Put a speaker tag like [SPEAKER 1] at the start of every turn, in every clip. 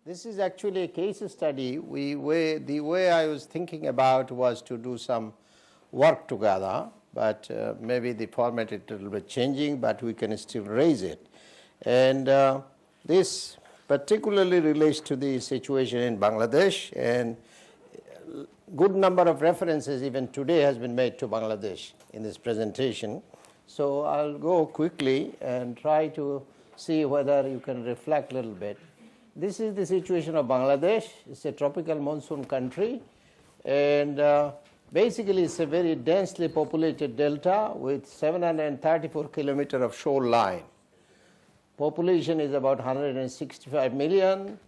[SPEAKER 1] This is actually a case study. The way I was thinking about was to do some work together, but maybe the format it will be changing, but we can still raise it. And this particularly relates to the situation in Bangladesh, and good number of references even today has been made to Bangladesh in this presentation. So I'll go quickly and try to see whether you can reflect a little bit. This is the situation of Bangladesh. It's a tropical monsoon country, and basically it's a very densely populated delta with 734 kilometers of shoreline. Population is about 165 million.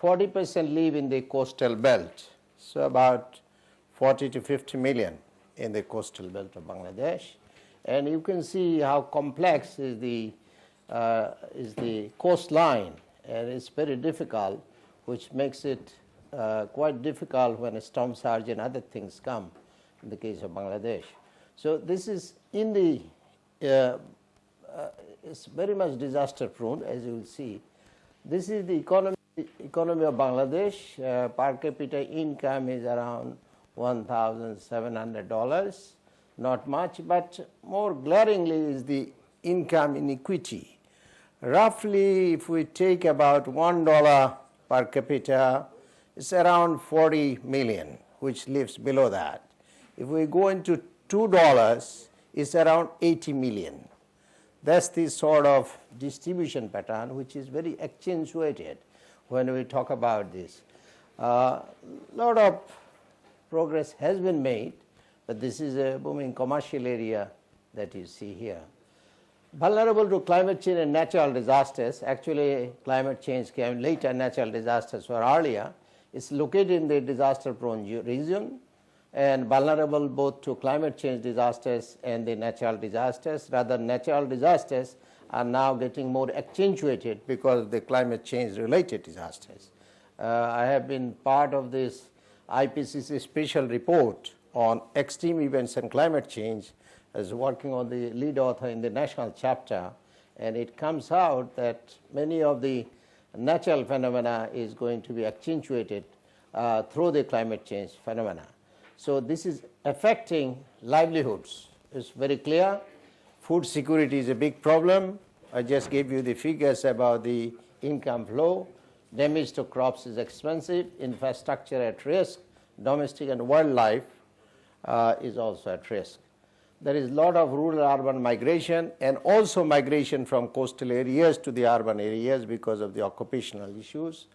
[SPEAKER 1] 40% live in the coastal belt, so about 40 to 50 million in the coastal belt of Bangladesh. And you can see how complex is the coastline, and it's very difficult, which makes it quite difficult when a storm surge and other things come in the case of Bangladesh. So this is in the, it's very much disaster prone, as you will see. This is the economy of Bangladesh. Per capita income is around $1,700. Not much, but more glaringly is the income inequity. Roughly, if we take about $1 per capita, it's around 40 million, which lives below that. If we go into $2, it's around 80 million. That's the sort of distribution pattern, which is very accentuated when we talk about this. A lot of progress has been made, but this is a booming commercial area that you see here. Vulnerable to climate change and natural disasters. Actually, climate change came later, natural disasters were earlier. It's located in the disaster-prone region and vulnerable both to climate change disasters and the natural disasters. Rather, natural disasters are now getting more accentuated because of the climate change-related disasters. I have been part of this IPCC special report on extreme events and climate change, as working on the lead author in the national chapter, and it comes out that many of the natural phenomena is going to be accentuated through the climate change phenomena. So this is affecting livelihoods. It's very clear. Food security is a big problem. I just gave you the figures about the income flow. Damage to crops is expensive. Infrastructure at risk. Domestic and wildlife is also at risk. There is a lot of rural-urban migration and also migration from coastal areas to the urban areas because of the occupational issues.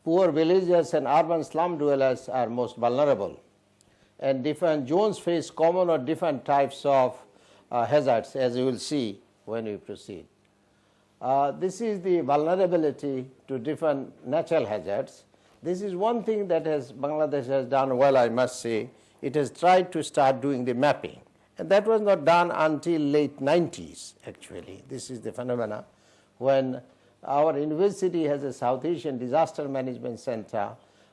[SPEAKER 1] Poor villagers and urban slum dwellers are most vulnerable, and different zones face common or different types of hazards, as you will see when we proceed. This is the vulnerability to different natural hazards. This is one thing that Bangladesh has done well, I must say. It has tried to start doing the mapping. And that was not done until late 90s, actually. This is the phenomena when our university has a South Asian Disaster Management Center.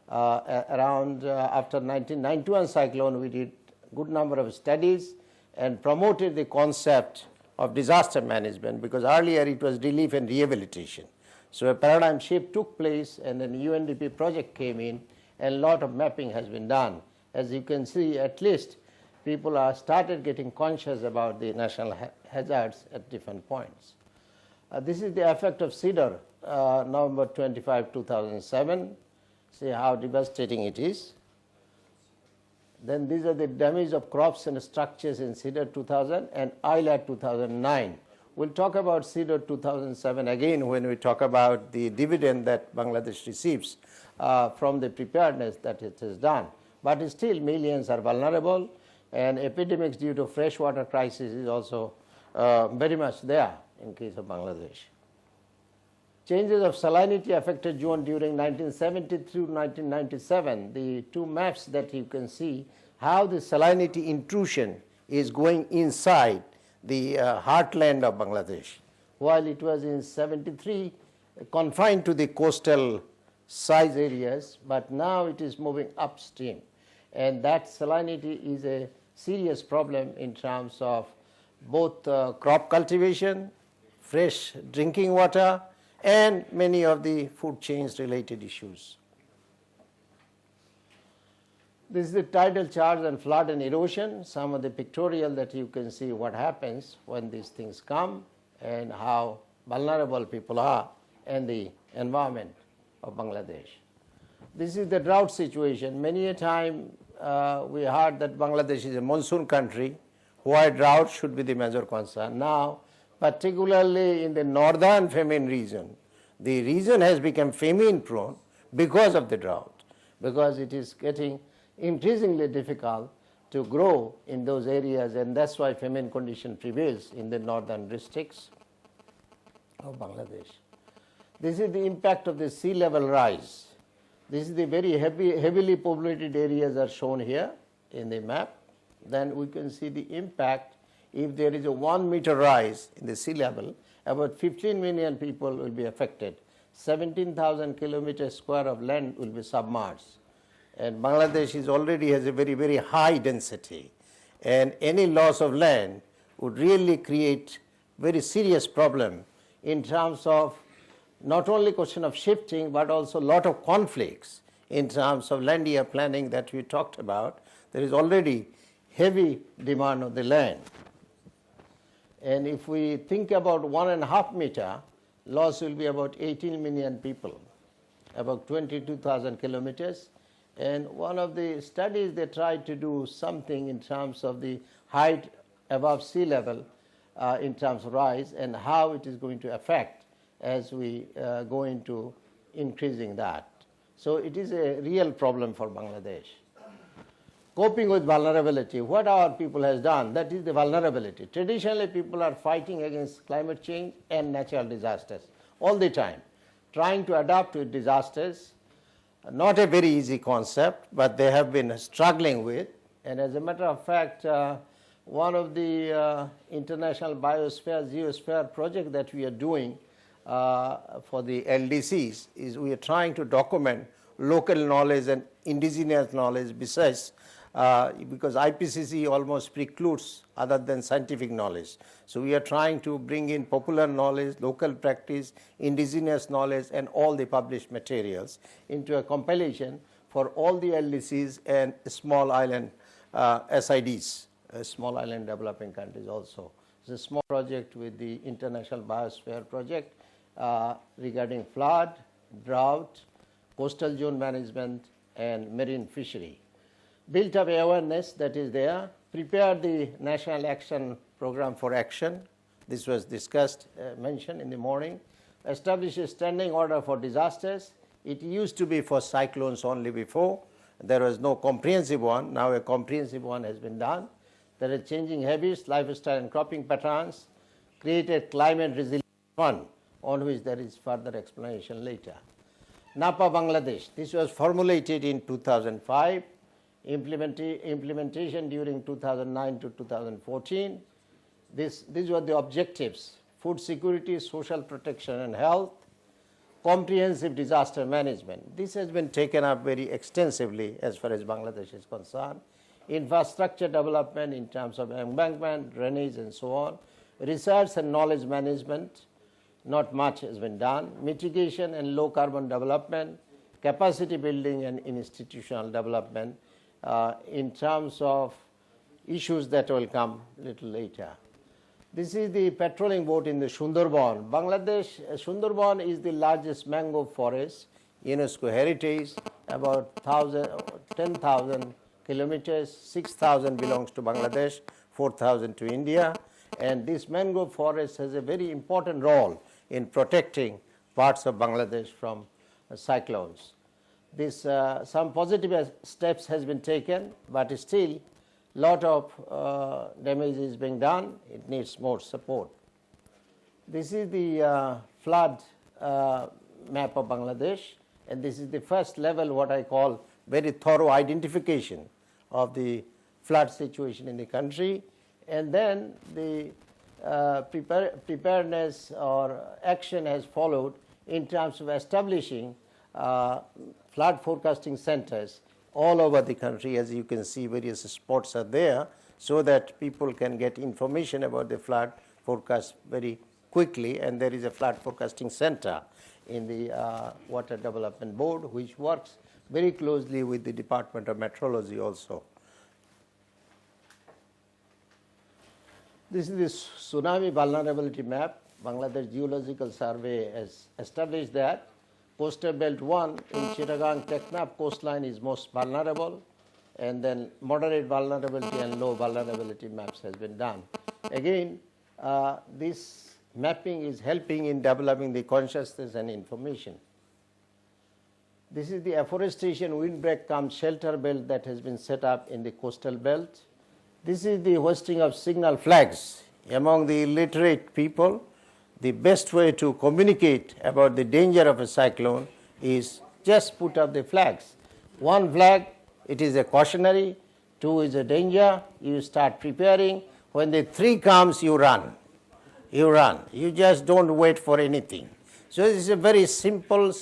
[SPEAKER 1] Around after 1991 cyclone, we did a good number of studies and promoted the concept of disaster management, because earlier it was relief and rehabilitation. So a paradigm shift took place, and then UNDP project came in, and a lot of mapping has been done. As you can see, at least people are started getting conscious about the national hazards at different points. This is the effect of cedar, November 25, 2007. See how devastating it is. Then these are the damage of crops and structures in cedar 2000 and ILA 2009. We'll talk about cedar 2007 again when we talk about the dividend that Bangladesh receives from the preparedness that it has done. But still, millions are vulnerable, and epidemics due to freshwater crisis is also very much there in case of Bangladesh. Changes of salinity affected zone during 1970 through 1997. The two maps that you can see how the salinity intrusion is going inside the heartland of Bangladesh. While it was in 73 confined to the coastal size areas, but now it is moving upstream. And that salinity is a serious problem in terms of both crop cultivation, fresh drinking water, and many of the food chains related issues. This is the tidal charge and flood and erosion, some of the pictorial that you can see what happens when these things come and how vulnerable people are and the environment of Bangladesh. This is the drought situation. Many a time we heard that Bangladesh is a monsoon country, why drought should be the major concern. Now, particularly in the northern famine region, the region has become famine prone because of the drought, because it is getting increasingly difficult to grow in those areas, and that's why famine condition prevails in the northern districts of Bangladesh. This is the impact of the sea level rise. This is the very heavily populated areas are shown here in the map. Then we can see the impact if there is a 1 meter rise in the sea level, about 15 million people will be affected. 17,000 kilometers square of land will be submerged. And Bangladesh already has a very, very high density. And any loss of land would really create very serious problem in terms of not only question of shifting, but also a lot of conflicts in terms of land area planning that we talked about. There is already heavy demand of the land. And if we think about 1.5 meter, loss will be about 18 million people, about 22,000 kilometers. And one of the studies, they tried to do something in terms of the height above sea level in terms of rise and how it is going to affect as we go into increasing that. So it is a real problem for Bangladesh. Coping with vulnerability, what our people has done, that is the vulnerability. Traditionally, people are fighting against climate change and natural disasters all the time, trying to adapt to disasters. Not a very easy concept, but they have been struggling with. And as a matter of fact, one of the international biosphere, geosphere project that we are doing for the LDCs is we are trying to document local knowledge and indigenous knowledge besides because IPCC almost precludes other than scientific knowledge. So we are trying to bring in popular knowledge, local practice, indigenous knowledge, and all the published materials into a compilation for all the LDCs and small island SIDs, small island developing countries also. It's a small project with the International Biosphere Project regarding flood, drought, coastal zone management, and marine fishery. Built up awareness that is there, prepared the National Action Program for Action. This was discussed, mentioned in the morning. Established a standing order for disasters. It used to be for cyclones only before. There was no comprehensive one. Now a comprehensive one has been done. There are changing habits, lifestyle and cropping patterns, created climate resilience fund, on which there is further explanation later. NAPA Bangladesh, this was formulated in 2005. Implementation during 2009 to 2014. These were the objectives: food security, social protection and health, comprehensive disaster management. This has been taken up very extensively as far as Bangladesh is concerned. Infrastructure development in terms of embankment, drainage and so on. Research and knowledge management, not much has been done. Mitigation and low carbon development, capacity building and institutional development. In terms of issues that will come a little later. This is the patrolling boat in the Sundarban. Bangladesh, Sundarban is the largest mangrove forest, UNESCO heritage, about 10,000 kilometers, 6,000 belongs to Bangladesh, 4,000 to India. And this mangrove forest has a very important role in protecting parts of Bangladesh from cyclones. This, some positive steps has been taken, but still lot of damage is being done. It needs more support. This is the flood map of Bangladesh, and this is the first level, what I call very thorough identification of the flood situation in the country. And then the preparedness or action has followed in terms of establishing flood forecasting centers all over the country. As you can see, various spots are there so that people can get information about the flood forecast very quickly, and there is a flood forecasting center in the Water Development Board, which works very closely with the Department of Meteorology also. This is the tsunami vulnerability map. Bangladesh Geological Survey has established that coastal belt 1 in Chittagong Teknaf coastline is most vulnerable, and then moderate vulnerability and low vulnerability maps has been done. Again, this mapping is helping in developing the consciousness and information. This is the afforestation windbreak cum shelter belt that has been set up in the coastal belt. This is the hoisting of signal flags among the illiterate people. The best way to communicate about the danger of a cyclone is just put up the flags. One flag, it is a cautionary. 2 is a danger. You start preparing. When the 3 comes, you run. You run. You just don't wait for anything. So this is a very simple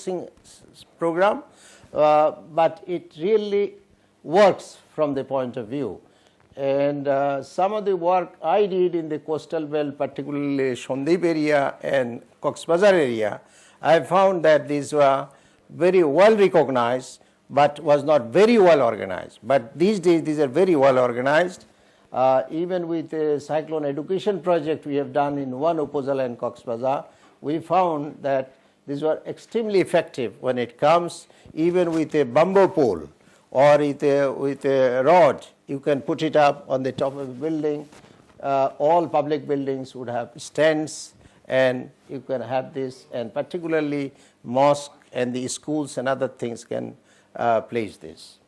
[SPEAKER 1] program, but it really works from the point of view. And some of the work I did in the coastal belt, particularly Shondip area and Cox's Bazar area, I found that these were very well recognized, but was not very well organized. But these days, these are very well organized. Even with the cyclone education project we have done in one Upazila and Cox's Bazar, we found that these were extremely effective when it comes, even with a bamboo pole or with a rod. You can put it up on the top of a building. All public buildings would have stands, and you can have this, and particularly mosque and the schools and other things can place this.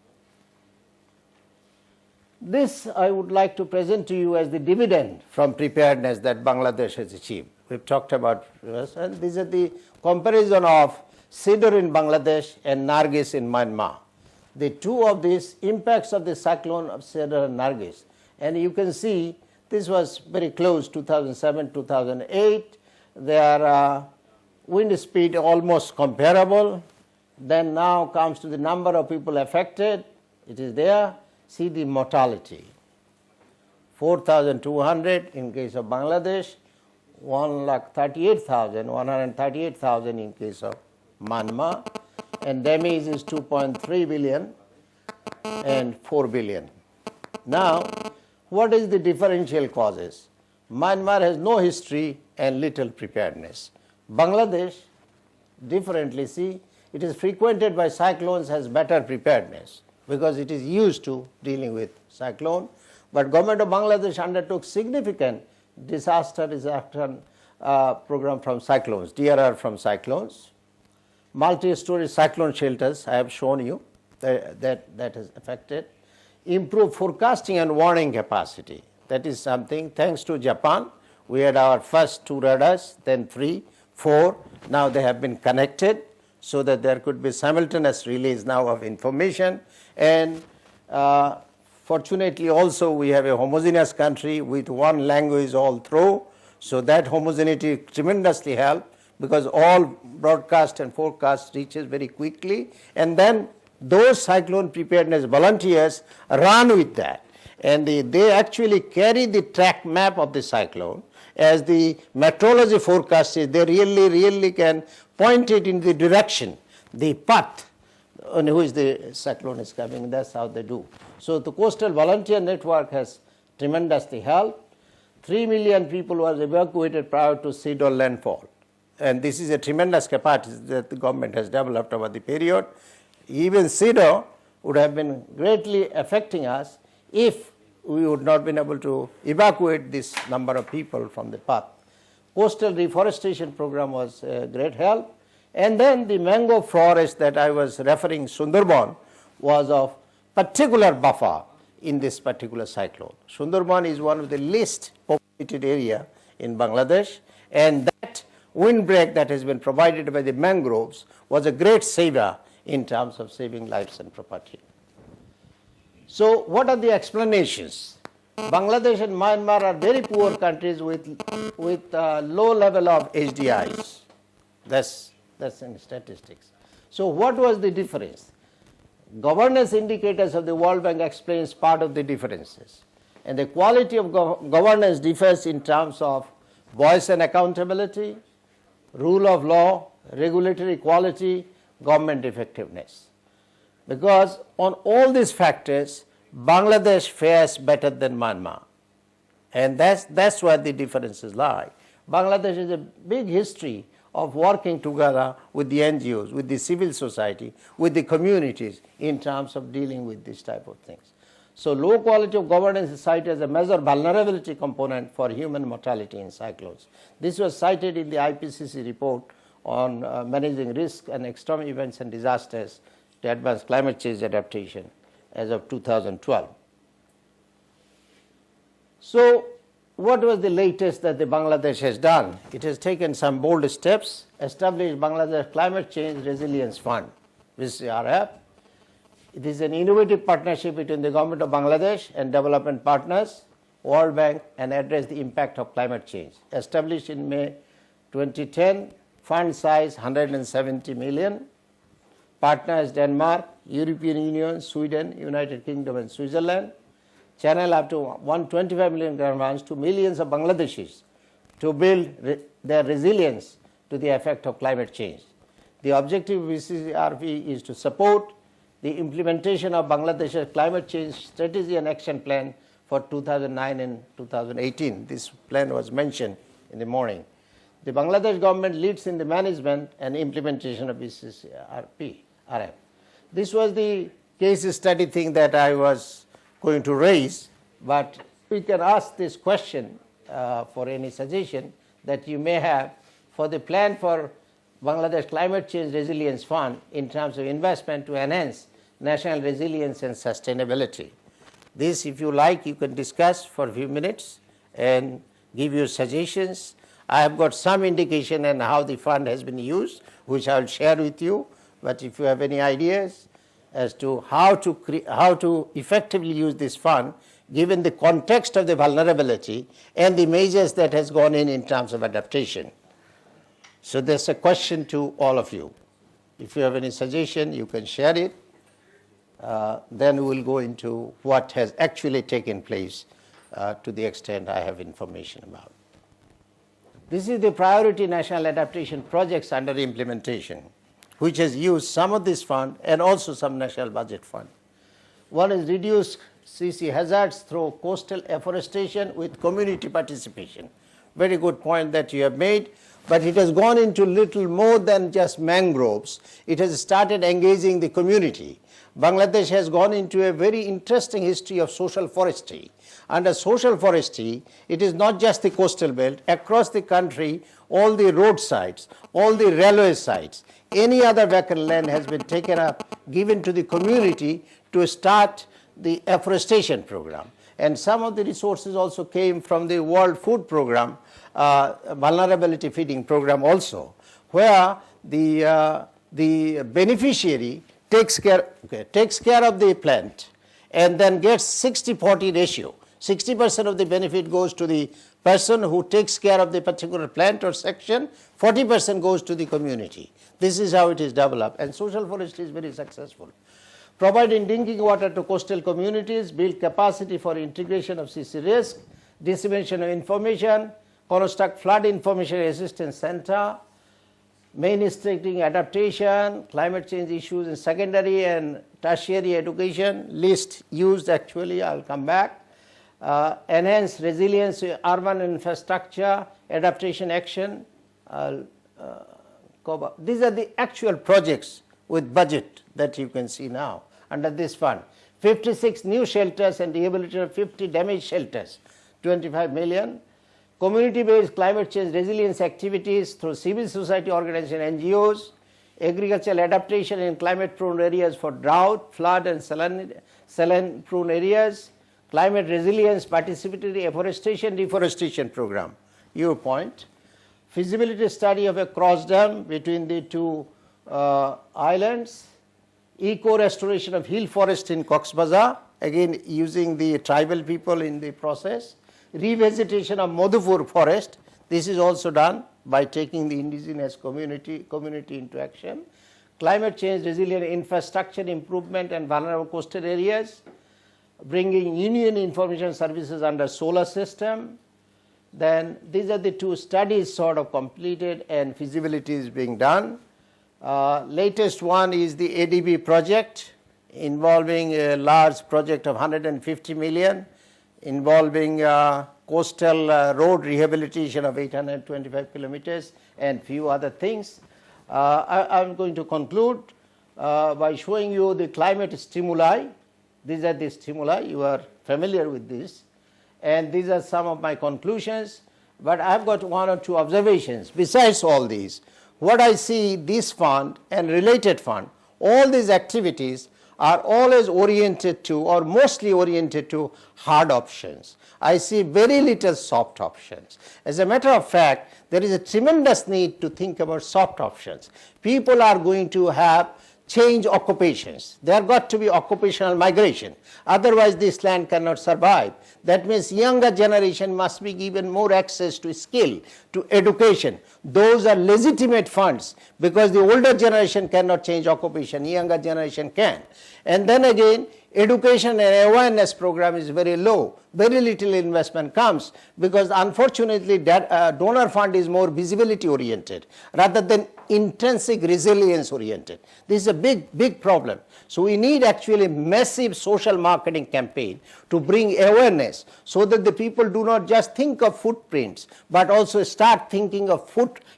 [SPEAKER 1] This I would like to present to you as the dividend from preparedness that Bangladesh has achieved. We've talked about this, and these are the comparison of cedar in Bangladesh and nargis in Myanmar. The two of these impacts of the cyclone of cedar and nargis. And you can see this was very close, 2007, 2008. Their wind speed almost comparable. Then now comes to the number of people affected. It is there. See the mortality. 4,200 in case of Bangladesh, 138,000 in case of Myanmar, and damage is 2.3 billion and 4 billion. Now, what is the differential causes? Myanmar has no history and little preparedness. Bangladesh, differently, see, it is frequented by cyclones, has better preparedness because it is used to dealing with cyclone. But government of Bangladesh undertook significant disaster reduction program from cyclones, DRR from cyclones. Multi-story cyclone shelters, I have shown you, that is affected. Improved forecasting and warning capacity. That is something, thanks to Japan, we had our first 2 radars, then 3, 4. Now they have been connected so that there could be simultaneous release now of information. And fortunately also we have a homogeneous country with one language all through. So that homogeneity tremendously helped, because all broadcast and forecast reaches very quickly, and then those cyclone preparedness volunteers run with that, and they actually carry the track map of the cyclone. As the meteorology forecast is, they really can point it in the direction, the path on which the cyclone is coming. That's how they do. So the coastal volunteer network has tremendously helped. 3 million people were evacuated prior to Sidol landfall. And this is a tremendous capacity that the government has developed over the period. Even Sidol would have been greatly affecting us if we would not been able to evacuate this number of people from the path. Coastal reforestation program was a great help. And then the mangrove forest that I was referring, Sundarban, was of particular buffer in this particular cyclone. Sundarban is one of the least populated area in Bangladesh, and that windbreak that has been provided by the mangroves was a great saver in terms of saving lives and property. So what are the explanations? Bangladesh and Myanmar are very poor countries with low level of HDIs. That's in statistics. So what was the difference? Governance indicators of the World Bank explains part of the differences. And the quality of governance differs in terms of voice and accountability, rule of law, regulatory quality, government effectiveness. Because on all these factors, Bangladesh fares better than Myanmar. And that's where the differences lie. Bangladesh has a big history of working together with the NGOs, with the civil society, with the communities in terms of dealing with this type of things. So low quality of governance is cited as a major vulnerability component for human mortality in cyclones. This was cited in the IPCC report on managing risk and extreme events and disasters to advance climate change adaptation as of 2012. So what was the latest that the Bangladesh has done? It has taken some bold steps, established Bangladesh Climate Change Resilience Fund, BCRF. It is an innovative partnership between the government of Bangladesh and development partners, World Bank, and address the impact of climate change. Established in May 2010, fund size 170 million. Partners Denmark, European Union, Sweden, United Kingdom, and Switzerland. Channel up to 125 million grants to millions of Bangladeshis to build their resilience to the effect of climate change. The objective of BCRF is to support the implementation of Bangladesh's climate change strategy and action plan for 2009 and 2018. This plan was mentioned in the morning. The Bangladesh government leads in the management and implementation of BCRF. This was the case study thing that I was going to raise, but we can ask this question for any suggestion that you may have for the plan for Bangladesh Climate Change Resilience Fund in terms of investment to enhance national resilience and sustainability. This, if you like, you can discuss for a few minutes and give your suggestions. I have got some indication on how the fund has been used, which I will share with you, but if you have any ideas as to how to effectively use this fund, given the context of the vulnerability and the measures that has gone in terms of adaptation. So there's a question to all of you. If you have any suggestion, you can share it. Then we will go into what has actually taken place to the extent I have information about. This is the priority national adaptation projects under implementation, which has used some of this fund and also some national budget fund. One is reduce CC hazards through coastal afforestation with community participation. Very good point that you have made, but it has gone into little more than just mangroves. It has started engaging the community. Bangladesh has gone into a very interesting history of social forestry. Under social forestry, it is not just the coastal belt. Across the country, all the roadsides, all the railway sites, any other vacant land has been taken up, given to the community to start the afforestation program. And some of the resources also came from the World Food Program, vulnerability feeding program also, where the beneficiary takes care of the plant and then gets 60-40 ratio. 60% of the benefit goes to the person who takes care of the particular plant or section, 40% goes to the community. This is how it is developed, and social forestry is very successful. Providing drinking water to coastal communities, build capacity for integration of CC risk, dissemination of information, construct flood information assistance center, mainstreaming adaptation, climate change issues in secondary and tertiary education, list used actually, I'll come back. Enhance resilience, urban infrastructure, adaptation action. These are the actual projects with budget that you can see now under this fund. 56 new shelters and rehabilitation of 50 damaged shelters, 25 million. Community-based climate change resilience activities through civil society organizations, NGOs, agricultural adaptation in climate-prone areas for drought, flood, and saline-prone areas, climate resilience, participatory afforestation, reforestation program. Your point. Feasibility study of a cross dam between the two islands, eco-restoration of hill forest in Cox's Bazar, again using the tribal people in the process, revegetation of Madhupur forest. This is also done by taking the indigenous community into action. Climate change resilient infrastructure improvement and vulnerable coastal areas, bringing union information services under solar system, Then these are the two studies sort of completed and feasibility is being done. Latest one is the ADB project involving a large project of 150 million involving coastal road rehabilitation of 825 kilometers and few other things. I'm going to conclude by showing you the climate stimuli. These are the stimuli, you are familiar with this, and these are some of my conclusions, but I've got one or two observations. Besides all these, what I see, this fund and related fund, all these activities are always oriented to, or mostly oriented to, hard options. I see very little soft options. As a matter of fact, there is a tremendous need to think about soft options. People are going to have change occupations. There got to be occupational migration. Otherwise, this land cannot survive. That means younger generation must be given more access to skill, to education. Those are legitimate funds because the older generation cannot change occupation, younger generation can. And then again, education and awareness program is very low. Very little investment comes because unfortunately that donor fund is more visibility oriented rather than intrinsic resilience oriented. This is a big problem. So we need actually massive social marketing campaign to bring awareness so that the people do not just think of footprints but also start thinking of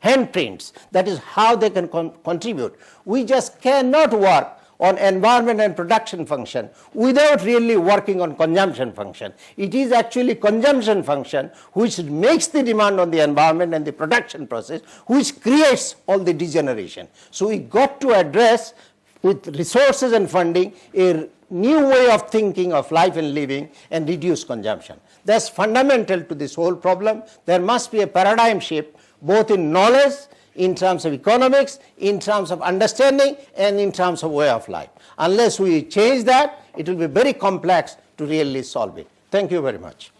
[SPEAKER 1] handprints. That is how they can contribute. We just cannot work on environment and production function without really working on consumption function. It is actually consumption function which makes the demand on the environment and the production process which creates all the degeneration. So we got to address with resources and funding a new way of thinking of life and living and reduce consumption. That's fundamental to this whole problem. There must be a paradigm shift both in knowledge, in terms of economics, in terms of understanding, and in terms of way of life. Unless we change that, it will be very complex to really solve it. Thank you very much.